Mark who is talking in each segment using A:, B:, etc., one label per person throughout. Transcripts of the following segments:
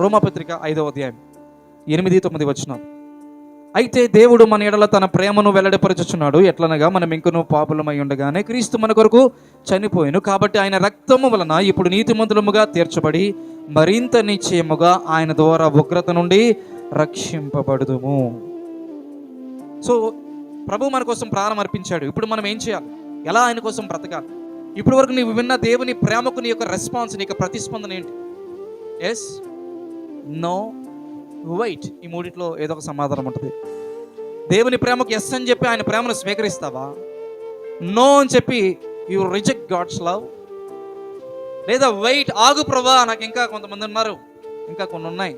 A: రోమాపత్రిక 5వ అధ్యాయం 8-9 వచనాలు. అయితే దేవుడు మన ఎడల తన ప్రేమను వెల్లడిపరచుచున్నాడు, ఎట్లనగా మనం ఇంకనూ పాపులమై ఉండగానే క్రీస్తు మన కొరకు చనిపోయాను. కాబట్టి ఆయన రక్తము వలన ఇప్పుడు నీతిమంతులముగా తీర్చబడి మరింత నిశ్చయముగా ఆయన ద్వారా ఉగ్రత నుండి రక్షింపబడుదుము. సో ప్రభు మన కోసం ప్రాణం అర్పించాడు. ఇప్పుడు మనం ఏం చేయాలి? ఎలా ఆయన కోసం బ్రతకాలి? ఇప్పటి వరకు నీవు విన్న దేవుని ప్రేమకు నీ యొక్క రెస్పాన్స్, నీ యొక్క ప్రతిస్పందన ఏంటి? Yes, no, wait. ఈ మూడిట్లో ఏదో ఒక సమాధానం ఉంటుంది. దేవుని ప్రేమకు ఎస్ అని చెప్పి ఆయన ప్రేమను స్వీకరిస్తావా? నో అని చెప్పి యు రిజెక్ట్ గాడ్స్ లవ్? లేదా వెయిట్, ఆగు ప్రభా, నాకు ఇంకా కొంతమంది ఉన్నారు, ఇంకా కొన్ని ఉన్నాయి,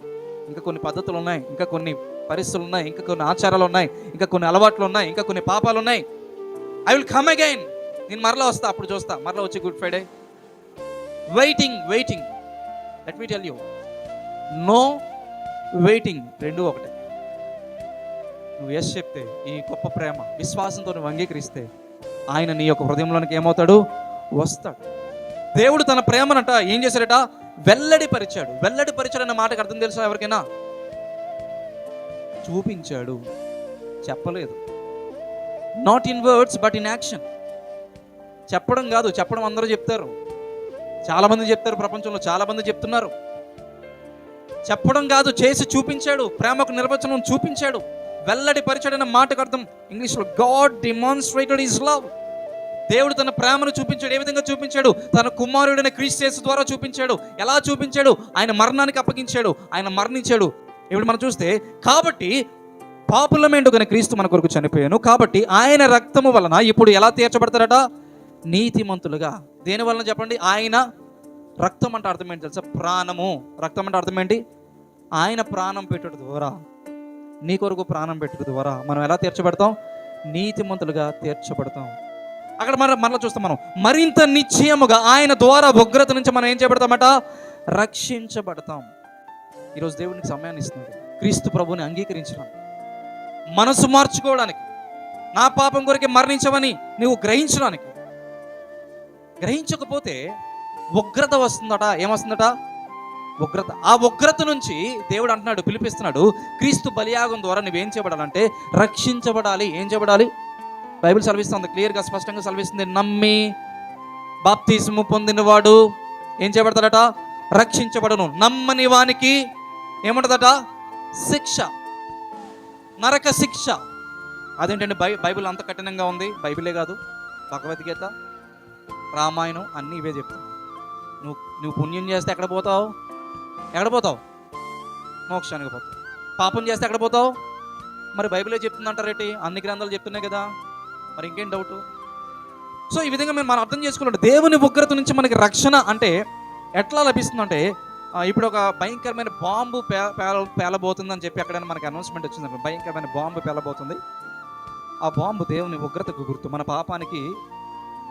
A: ఇంకా కొన్ని పద్ధతులు ఉన్నాయి, ఇంకా కొన్ని పరిస్థితులు ఉన్నాయి, ఇంకా కొన్ని ఆచారాలు ఉన్నాయి, ఇంకా కొన్ని అలవాట్లు ఉన్నాయి, ఇంకా కొన్ని పాపాలు ఉన్నాయి. ఐ విల్ కమ్ అగైన్, నేను మరలా వస్తా, అప్పుడు చూస్తా, మరలా వచ్చి Good Friday. Waiting. Let me tell you, no, waiting రెండు ఒకటే. నువ్వు ఎస్ చెప్తే, ఈ గొప్ప ప్రేమ విశ్వాసంతో నువ్వు అంగీకరిస్తే ఆయన నీ యొక్క హృదయంలోనికి ఏమవుతాడు? వస్తాడు. దేవుడు తన ప్రేమనట ఏం చేశాడట? వెల్లడిపరిచాడు. వెల్లడిపరిచాడు అన్న మాటకు అర్థం తెలుసా ఎవరికైనా? చూపించాడు, చెప్పలేదు. Not in words but in action. చెప్పడం కాదు, చెప్పడం అందరూ చెప్తారు, చాలా మంది చెప్తారు, ప్రపంచంలో చాలా మంది చెప్తున్నారు. చెప్పడం కాదు, చేసి చూపించాడు. ప్రేమకు నిర్వచనం చూపించాడు, వెల్లడిపరిచాడు అన్న మాటకు అర్థం ఇంగ్లీష్లో గాడ్ డిమాన్స్ట్రేటెడ్ హిస్ లవ్. దేవుడు తన ప్రేమను చూపించాడు. ఏ విధంగా చూపించాడు? తన కుమారుడైన క్రీస్తు యేసు ద్వారా చూపించాడు. ఎలా చూపించాడు? ఆయన మరణానికి అప్పగించాడు, ఆయన మరణించాడు. ఇప్పుడు మనం చూస్తే, కాబట్టి పాపులమేంటో కానీ క్రీస్తు మన కొరకు చనిపోయాను, కాబట్టి ఆయన రక్తము వలన ఇప్పుడు ఎలా తీర్చబడతారట? నీతిమంతులుగా. దేని వలన చెప్పండి? ఆయన రక్తం అంటే అర్థం ఏంటి తెలుసా? ప్రాణము. రక్తం అంటే అర్థం ఏంటి? ఆయన ప్రాణం పెట్టుట ద్వారా, నీ కొరకు ప్రాణం పెట్టుట ద్వారా మనం ఎలా తీర్చబడతాం? నీతిమంతులుగా తీర్చబడతాం. అక్కడ మరలా చూస్తాం మనం, మరింత నిశ్చయముగా ఆయన ద్వారా ఉగ్రత నుంచి మనం ఏం చేయబడతామట? రక్షించబడతాం. ఈరోజు దేవునికి సమయాన్ని ఇస్తున్నాడు క్రీస్తు ప్రభుని అంగీకరించడానికి, మనసు మార్చుకోవడానికి, నా పాపం కొరకే మరణించవని నువ్వు గ్రహించడానికి. గ్రహించకపోతే ఉగ్రత వస్తుందట. ఏమొస్తుందట? ఉగ్రత. ఆ ఉగ్రత నుంచి దేవుడు అంటున్నాడు, పిలిపిస్తున్నాడు, క్రీస్తు బలియాగం ద్వారా నువ్వేం చేయబడాలంటే రక్షించబడాలి. ఏం చేయబడాలి? బైబిల్ సెలవిస్తుంది, క్లియర్గా స్పష్టంగా సెలవిస్తుంది, నమ్మి బాప్తిస్ము పొందినవాడు ఏం చేయబడతాడట? రక్షించబడను. నమ్మని వానికి ఏముంటుందట? శిక్ష, నరక శిక్ష. అదేంటండి బైబిల్ అంత కఠినంగా ఉంది? బైబిలే కాదు, భగవద్గీత, రామాయణం అన్నీ ఇవే చెప్తాను. నువ్వు పుణ్యం చేస్తే ఎక్కడ పోతావు? మోక్షానికి పోతావు. పాపం చేస్తే ఎక్కడ పోతావు? మరి బైబిలే చెప్తుందంటారేంటి? అన్ని గ్రంథాలు చెప్తున్నాయి కదా, మరి ఇంకేం డౌటు? సో ఈ విధంగా మనం అర్థం చేసుకున్నట్టు దేవుని ఉగ్రత నుంచి మనకి రక్షణ అంటే ఎట్లా లభిస్తుందంటే, ఇప్పుడు ఒక భయంకరమైన బాంబు పేలబోతుందని చెప్పి ఎక్కడైనా మనకి అనౌన్స్మెంట్ వచ్చింది, భయంకరమైన బాంబు పేలబోతుంది. ఆ బాంబు దేవుని ఉగ్రతకు గుర్తు, మన పాపానికి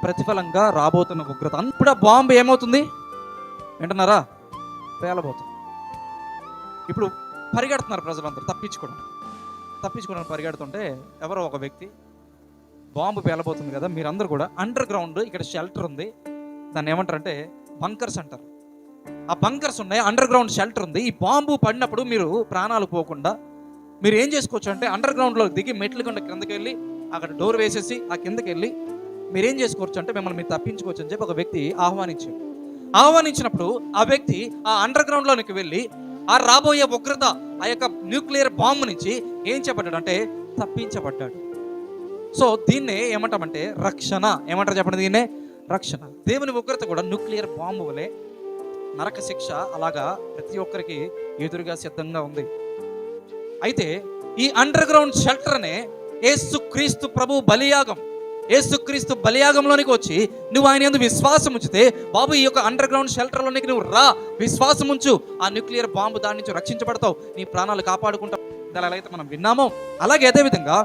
A: ప్రతిఫలంగా రాబోతున్న ఉగ్రత. ఇప్పుడు ఆ బాంబు ఏమవుతుంది వింటున్నారా? పేలబోతుంది. ఇప్పుడు పరిగెడుతున్నారు ప్రజలందరూ తప్పించుకోవడానికి పరిగెడుతుంటే ఎవరో ఒక వ్యక్తి, బాంబు పేలబోతుంది కదా, మీరందరూ కూడా అండర్ గ్రౌండ్, ఇక్కడ షెల్టర్ ఉంది, దాన్ని ఏమంటారంటే బంకర్స్ అంటారు. ఆ బంకర్స్ ఉన్నాయి, అండర్ గ్రౌండ్ షెల్టర్ ఉంది. ఈ బాంబు పడినప్పుడు మీరు ప్రాణాలు పోకుండా మీరు ఏం చేసుకోవచ్చు అంటే అండర్ గ్రౌండ్లో దిగి మెట్లు కింద కిందకి వెళ్ళి అక్కడ డోర్ వేసేసి ఆ కిందకి వెళ్ళి మీరేం చేసుకోవచ్చు అంటే మిమ్మల్ని మీరు తప్పించుకోవచ్చు అని చెప్పి ఒక వ్యక్తి ఆహ్వానించినప్పుడు ఆ వ్యక్తి ఆ అండర్ గ్రౌండ్లోనికి వెళ్ళి ఆ రాబోయే ఉగ్రత, ఆ యొక్క న్యూక్లియర్ బాంబు నుంచి ఏం చెప్పడ్డాడు అంటే తప్పించబడ్డాడు. సో దీన్నే ఏమంటామంటే రక్షణ. ఏమంటారు చెప్పండి? దీన్నే రక్షణ. దేవుని ఉగ్రత కూడా న్యూక్లియర్ బాంబు వలె నరక శిక్ష అలాగా ప్రతి ఒక్కరికి ఎదురుగా సిద్ధంగా ఉంది. అయితే ఈ అండర్ గ్రౌండ్ షెల్టర్నే యేసుక్రీస్తు ప్రభు బలియాగం. యేసుక్రీస్తు బలియాగంలోనికి వచ్చి నువ్వు ఆయన యందు విశ్వాసం ఉంచితే, బాబు ఈ యొక్క అండర్ గ్రౌండ్ షెల్టర్లోనికి నువ్వు రా, విశ్వాసం ఉంచు, ఆ న్యూక్లియర్ బాంబు దాని నుంచి రక్షించబడతావు, నీ ప్రాణాలు కాపాడుకుంటావు. ఎలా అయితే మనం విన్నామో అలాగే అదేవిధంగా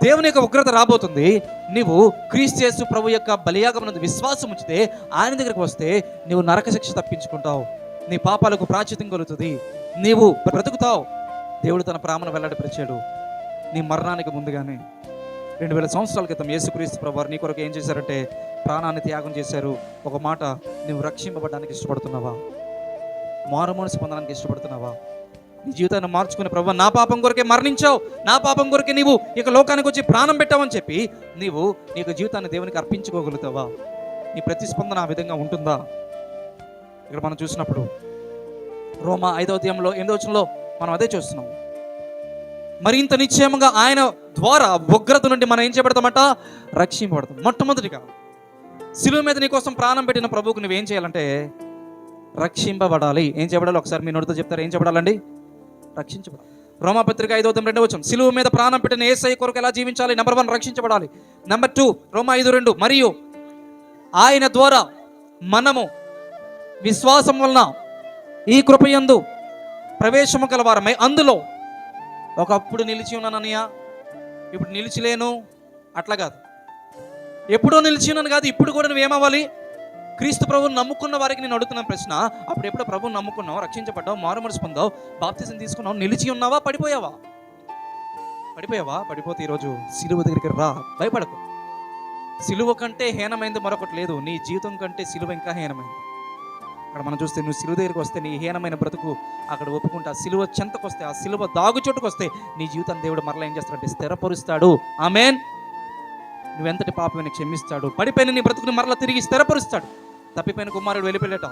A: దేవుని యొక్క ఉగ్రత రాబోతుంది. నీవు క్రీస్తు యేసు ప్రభు యొక్క బలియాగమునందు విశ్వాసం ఉంచితే, ఆయన దగ్గరికి వస్తే నీవు నరక శిక్ష తప్పించుకుంటావు, నీ పాపాలకు ప్రాయశ్చిత్తం కలుగుతుంది, నీవు బ్రతుకుతావు. దేవుడు తన ప్రేమను వెల్లడిపరిచాడు నీ మరణానికి ముందుగానే. 2000 సంవత్సరాల క్రితం యేసుక్రీస్తు ప్రభు వారు నీ కొరకు ఏం చేశారంటే ప్రాణాన్ని త్యాగం చేశారు. ఒక మాట, నువ్వు రక్షింపబడడానికి ఇష్టపడుతున్నావా? మారు మనసు పొందడానికి ఇష్టపడుతున్నావా? నీ జీవితాన్ని మార్చుకునే, ప్రభువా నా పాపం కొరకే మరణించావు, నా పాపం కొరకే నీవు ఇక లోకానికి వచ్చి ప్రాణం పెట్టావని చెప్పి నీవు నీకు జీవితాన్ని దేవునికి అర్పించుకోగలుగుతావా? నీ ప్రతిస్పందన ఆ విధంగా ఉంటుందా? ఇక్కడ మనం చూసినప్పుడు రోమా 5వ అధ్యాయంలో 8వ వచనంలో మనం అదే చూస్తున్నాం. మరింత నిశ్చయంగా ఆయన ద్వారా ఉగ్రత నుండి మనం ఏం చేయబడతామట? రక్షింపబడతాం. మొట్టమొదటిగా శిలువ మీద నీ కోసం ప్రాణం పెట్టిన ప్రభువుకు నువ్వేం చేయాలంటే రక్షింపబడాలి. ఏం చేయబడాలి? ఒకసారి మీ నోటితో చెప్తారు, ఏం చేయబడాలండి? రక్షించబడాలి. రోమాపత్రిక 5వ అధ్యాయం 2వ వచనం, శిలువ మీద ప్రాణం పెట్టిన యేసయ్య కొరకు ఎలా జీవించాలి? నెంబర్ 1 రక్షించబడాలి. నెంబర్ 2 రోమా 5:2, మరియు ఆయన ద్వారా మనము విశ్వాసం వలన ఈ కృపయందు ప్రవేశము కలవారమై, అందులో ఒకప్పుడు నిలిచి ఉన్నానన్నయ్య, ఇప్పుడు నిలిచిలేను, అట్లా కాదు. ఎప్పుడో నిలిచి ఉన్నాను కాదు, ఇప్పుడు కూడా నువ్వేమవ్వాలి? క్రీస్తు ప్రభువుని నమ్ముకున్న వారికి నేను అడుగుతున్న ప్రశ్న, అప్పుడు ఎప్పుడో ప్రభువుని నమ్ముకున్నావు, రక్షించబడ్డావు, మారు మనసు పొందావు, బాప్తిజం తీసుకున్నావు, నిలిచి ఉన్నావా? పడిపోయావా? పడిపోతే ఈరోజు సిలువ దగ్గరికి రా, భయపడకు. సిలువ కంటే హీనమైంది మరొకటి లేదు. నీ జీవితం కంటే సిలువ ఇంకా హీనమైంది. అక్కడ మనం చూస్తే నువ్వు సిలువ దగ్గరికి వస్తే నీ హీనమైన బ్రతుకు అక్కడ ఒప్పుకుంటా, సిలువ చెంతకు వస్తే, ఆ సిలువ దాగు చోటుకు వస్తే నీ జీవితాన్ని దేవుడు మరలా ఏం చేస్తాడంటే స్థిరపరుస్తాడు. ఆమేన్. నువ్వెంతటి పాపమైన క్షమిస్తాడు. పడిపోయిన నీ బ్రతుకుని మరలా తిరిగి స్థిరపరుస్తాడు. తప్పిపోయిన కుమారుడు వెళ్ళిపోయేట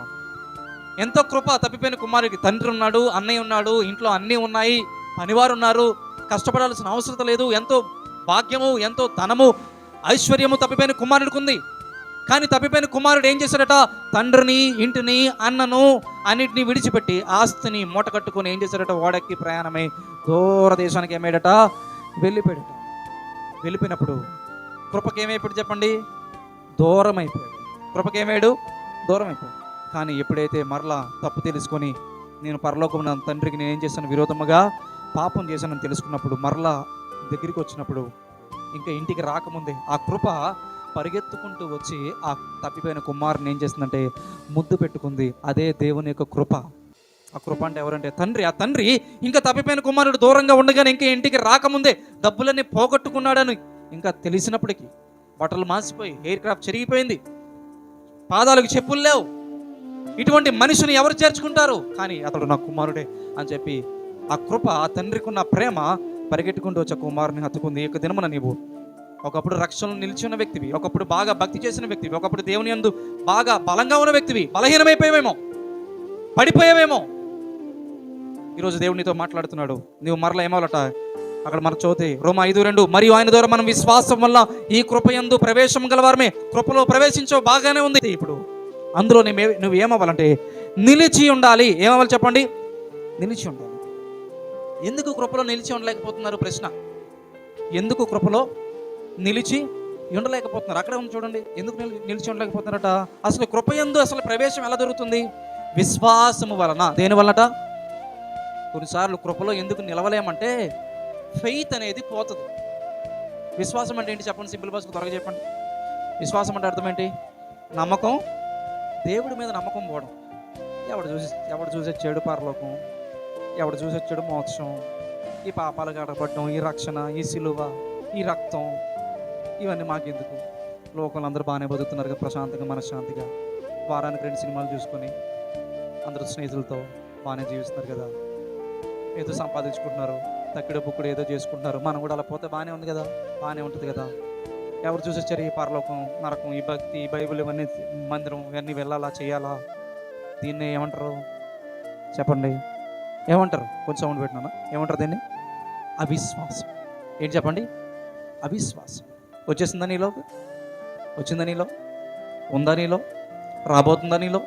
A: ఎంతో కృప. తప్పిపోయిన కుమారుడికి తండ్రి ఉన్నాడు, అన్నయ్య ఉన్నాడు, ఇంట్లో అన్నీ ఉన్నాయి, పనివారు ఉన్నారు, కష్టపడాల్సిన అవసరం లేదు. ఎంతో భాగ్యము, ఎంతో ధనము, ఐశ్వర్యము తప్పిపోయిన కుమారుడికి ఉంది. కానీ తప్పిపోయిన కుమారుడు ఏం చేశాడట? తండ్రిని, ఇంటిని, అన్నను అన్నిటినీ విడిచిపెట్టి ఆస్తిని మూట కట్టుకొని ఏం చేశాడట? ఓడెక్కి ప్రయాణమై దూరదేశానికి ఏమాడట? వెళ్ళిపోయాడట. వెళ్ళిపోయినప్పుడు కృపకేమైపోయాడు చెప్పండి? దూరం అయిపోయాడు. కృపకేమాడు? దూరం అయిపోయాడు. కానీ ఎప్పుడైతే మరలా తప్పు తెలుసుకొని నేను పరలోకం నా తండ్రికి నేను ఏం చేశాను? విరోధముగా పాపం చేశానని తెలుసుకున్నప్పుడు, మరలా దగ్గరికి వచ్చినప్పుడు, ఇంకా ఇంటికి రాకముందే ఆ కృప పరిగెత్తుకుంటూ వచ్చి ఆ తప్పిపోయిన కుమారుని ఏం చేస్తుందంటే ముద్దు పెట్టుకుంది. అదే దేవుని యొక్క కృప. ఆ కృప అంటే ఎవరంటే తండ్రి. ఆ తండ్రి ఇంకా తప్పిపోయిన కుమారుడు దూరంగా ఉండగానే, ఇంకా ఇంటికి రాకముందే డబ్బులన్నీ పోగొట్టుకున్నాడని ఇంకా తెలిసినప్పటికీ, బట్టలు మాసిపోయి, హెయిర్ క్రాఫ్ట్ చెరిగిపోయింది, పాదాలకు చెప్పులు లేవు, ఇటువంటి మనిషిని ఎవరు చేర్చుకుంటారు? కానీ అతడు నా కుమారుడే అని చెప్పి ఆ కృప, ఆ తండ్రికి ఉన్న ప్రేమ పరిగెట్టుకుంటూ వచ్చే కుమారుని హత్తుకుంది. ఈ యొక్క దినమున నీవు ఒకప్పుడు రక్షణలో నిలిచి ఉన్న వ్యక్తివి, ఒకప్పుడు బాగా భక్తి చేసిన వ్యక్తివి, ఒకప్పుడు దేవుని యందు బాగా బలంగా ఉన్న వ్యక్తివి, బలహీనమైపోయావేమో, పడిపోయావేమో. ఈరోజు దేవునితో మాట్లాడుతున్నాడు. నీవు మరలా ఏమవులట? అక్కడ మన చోతే రోమా 5:2, మరియు ఆయన ద్వారా మనం విశ్వాసం వల్ల ఈ కృపయందు ప్రవేశం గలవారమే. కృపలో ప్రవేశించవు, బాగానే ఉంది. ఇప్పుడు అందులో నువ్వు ఏమవ్వాలంటే నిలిచి ఉండాలి. ఏమవ్వాలి చెప్పండి? నిలిచి ఉండాలి. ఎందుకు కృపలో నిలిచి ఉండలేకపోతున్నారు? ప్రశ్న. ఎందుకు కృపలో నిలిచి ఉండలేకపోతున్నారు? అక్కడే ఉంది చూడండి. ఎందుకు నిలిచి ఉండలేకపోతున్నారట? అసలు కృపయందు అసలు ప్రవేశం ఎలా దొరుకుతుంది? విశ్వాసము వలన. దేని వలనట? కొన్నిసార్లు కృపలో ఎందుకు నిలవలేమంటే ఫెయిత్ అనేది పోతుంది. విశ్వాసం అంటే ఏంటి చెప్పండి? సింపుల్ భాషకు త్వరగా చెప్పండి. విశ్వాసం అంటే అర్థం ఏంటి? నమ్మకం, దేవుడి మీద నమ్మకం పోవడం. ఎవడు చూసే చెడు పరలోకం, ఎవడు చూసే చెడు మోక్షం, ఈ పాపాలు గడపడడం, ఈ రక్షణ, ఈ సిలువ, ఈ రక్తం, ఇవన్నీ మాకెందుకు? లోకంలో అందరూ బాగానే బతుకుతున్నారు కదా, ప్రశాంతంగా, మనశ్శాంతిగా, వారానికి 2 సినిమాలు చూసుకొని అందరూ స్నేహితులతో బాగానే జీవిస్తున్నారు కదా, ఏదో సంపాదించుకుంటున్నారు, తక్కిడ బుక్కుడు ఏదో చేసుకుంటున్నారు. మనం కూడా అలా పోతే బాగానే ఉంది కదా, బాగానే ఉంటుంది కదా. ఎవరు చూసొచ్చారు? ఈ పరలోకం, నరకం, ఈ భక్తి, ఈ బైబిల్, ఇవన్నీ, మందిరం, ఇవన్నీ వెళ్ళాలా, చేయాలా? దీన్ని ఏమంటారు చెప్పండి? ఏమంటారు? కొంచెం సౌండ్ పెట్టినా. ఏమంటారు దీన్ని? అవిశ్వాసం. ఏంటి చెప్పండి? అవిశ్వాసం. వచ్చేసిందా నీలో? వచ్చిందా నీలో? ఉందా నీలో? రాబోతుందా నీలో?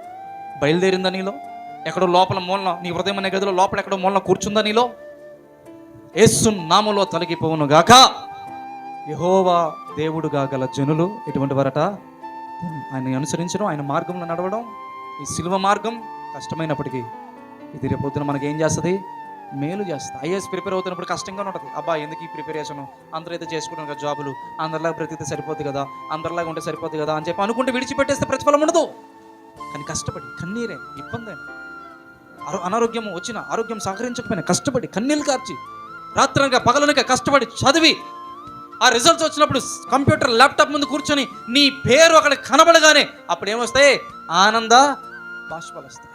A: బయలుదేరిందా నీలో? ఎక్కడో లోపల మూలన, నీ హృదయం అనే గదిలో లోపల ఎక్కడో మూలన కూర్చుందా నీలో? యేసు నామములో తొలగిపోవును గాక. యెహోవా దేవుడుగా గల జనులు ఎటువంటి వారట? ఆయన అనుసరించడం, ఆయన మార్గంలో నడవడం. ఈ సిలువ మార్గం కష్టమైనప్పటికీ ఇది రేపు పొద్దున మనకి ఏం చేస్తుంది? మేలు చేస్తుంది. ఐఏఎస్ ప్రిపేర్ అవుతున్నప్పుడు కష్టంగా ఉంటుంది. అబ్బా ఎందుకు ఈ ప్రిపరేషన్, అందరూ అయితే చేసుకుంటారు కదా జాబులు, అందరిలాగా బ్రతికితే సరిపోద్ది కదా, అందరిలాగా ఉంటే సరిపోద్ది కదా అని చెప్పి అనుకుంటే విడిచిపెట్టేస్తే ప్రతిఫలం ఉండదు. కానీ కష్టపడి, కన్నీరే, ఇబ్బంది అయినా, అనారోగ్యం వచ్చిన, ఆరోగ్యం సహకరించకపోయినా కష్టపడి, కన్నీళ్ళు కార్చి, రాత్రనగా పగలనగా కష్టపడి చదివి, ఆ రిజల్ట్స్ వచ్చినప్పుడు కంప్యూటర్, ల్యాప్టాప్ ముందు కూర్చొని నీ పేరు అక్కడ కనబడగానే అప్పుడు ఏమొస్తాయి? ఆనంద బాష్పాలు వస్తాయి.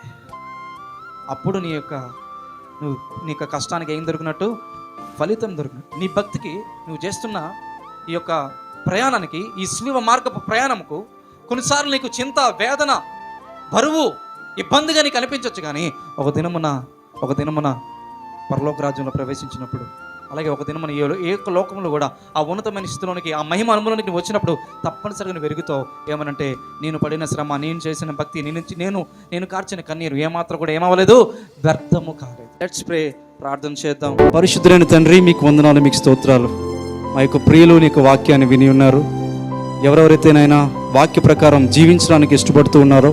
A: అప్పుడు నీ యొక్క కష్టానికి ఏం దొరికినట్టు? ఫలితం దొరికినట్టు. నీ భక్తికి, నువ్వు చేస్తున్న ఈ యొక్క ప్రయాణానికి, ఈ శిలువ మార్గపు ప్రయాణంకు కొన్నిసార్లు నీకు చింత, వేదన, బరువు, ఇబ్బందిగా నీకు అనిపించవచ్చు. కానీ ఒక దినమున పరలోక రాజ్యంలో ప్రవేశించినప్పుడు, అలాగే ఒక దినమున ఏ లోకంలో కూడా ఆ ఉన్నతమైన స్థితిలోనికి, ఆ మహిమ అనుభవంలోనికి నువ్వు వచ్చినప్పుడు తప్పనిసరిగా నువ్వు వెరుగుతావు. ఏమనంటే, నేను పడిన శ్రమ, నేను చేసిన భక్తి, నేను కార్చిన కన్నీరు ఏమాత్రం కూడా ఏమవ్వలేదు, వ్యర్థము కాలేదు. Let's pray. ప్రార్థన చేద్దాం. పరిశుద్ధులైన తండ్రి, మీకు వందనాలు, మీకు స్తోత్రాలు. మా యొక్క ప్రియులు నీ యొక్క వాక్యాన్ని విని ఉన్నారు. ఎవరెవరైతేనైనా వాక్య ప్రకారం జీవించడానికి ఇష్టపడుతూ ఉన్నారో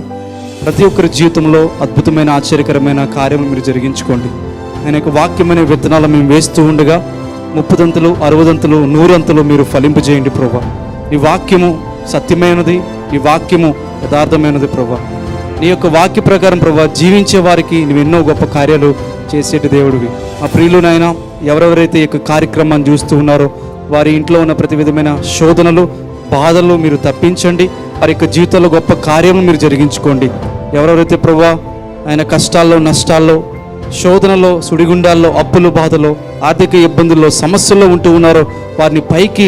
A: ప్రతి ఒక్కరి జీవితంలో అద్భుతమైన, ఆశ్చర్యకరమైన కార్యములు మీరు జరిగించుకోండి. నేను యొక్క వాక్యమైన విత్తనాలు మేము వేస్తూ ఉండగా 30 దంతులు, 60 దంతులు, 100 అంతులు మీరు ఫలింపజేయండి ప్రభా. నీ వాక్యము సత్యమైనది, నీ వాక్యము యథార్థమైనది ప్రభా. నీ యొక్క వాక్య ప్రకారం ప్రభా జీవించే వారికి నువ్వు ఎన్నో గొప్ప కార్యాలు చేసేటి దేవుడివి. మా ప్రియులునైనా ఎవరెవరైతే ఈ యొక్క కార్యక్రమాన్ని చూస్తూ ఉన్నారో వారి ఇంట్లో ఉన్న ప్రతి విధమైన శోధనలు, బాధలు మీరు తప్పించండి. వారి యొక్క జీవితంలో గొప్ప కార్యములు మీరు జరిగించుకోండి. ఎవరెవరైతే ప్రభా ఆయన కష్టాల్లో, నష్టాల్లో, శోధనలో, సుడిగుండాల్లో, అప్పులు, బాధలో, ఆర్థిక ఇబ్బందుల్లో, సమస్యల్లో ఉంటూ ఉన్నారో వారిని పైకి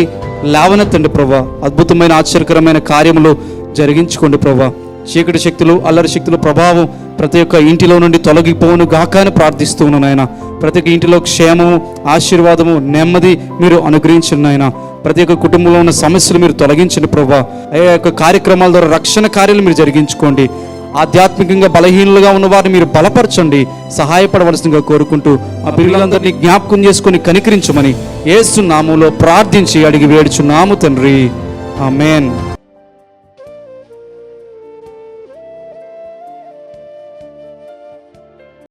A: లేవనెత్తండి ప్రభా. అద్భుతమైన, ఆశ్చర్యకరమైన కార్యములు జరిగించుకోండి ప్రభా. చీకటి శక్తులు, అల్లరి శక్తుల ప్రభావం ప్రతి ఒక్క ఇంటిలో నుండి తొలగిపోవును గాక అని ప్రార్థిస్తూ ఉన్నాను నాయన. ప్రతి ఒక్క ఇంటిలో క్షేమము, ఆశీర్వాదము, నెమ్మది మీరు అనుగ్రహించండి నాయన. ప్రతి ఒక్క కుటుంబంలో ఉన్న సమస్యలు మీరు తొలగించండి ప్రభా. ఆ యొక్క కార్యక్రమాల ద్వారా రక్షణ కార్యాలు మీరు జరిగించుకోండి. ఆధ్యాత్మికంగా బలహీనులుగా ఉన్న వారిని మీరు బలపరచండి, సహాయపడవలసిందిగా కోరుకుంటూ ఆ పిల్లలందరినీ జ్ఞాపకం చేసుకొని కనికరించమని యేసు నామములో ప్రార్థించి అడిగి వేడుచున్నాము తండ్రి. ఆమేన్.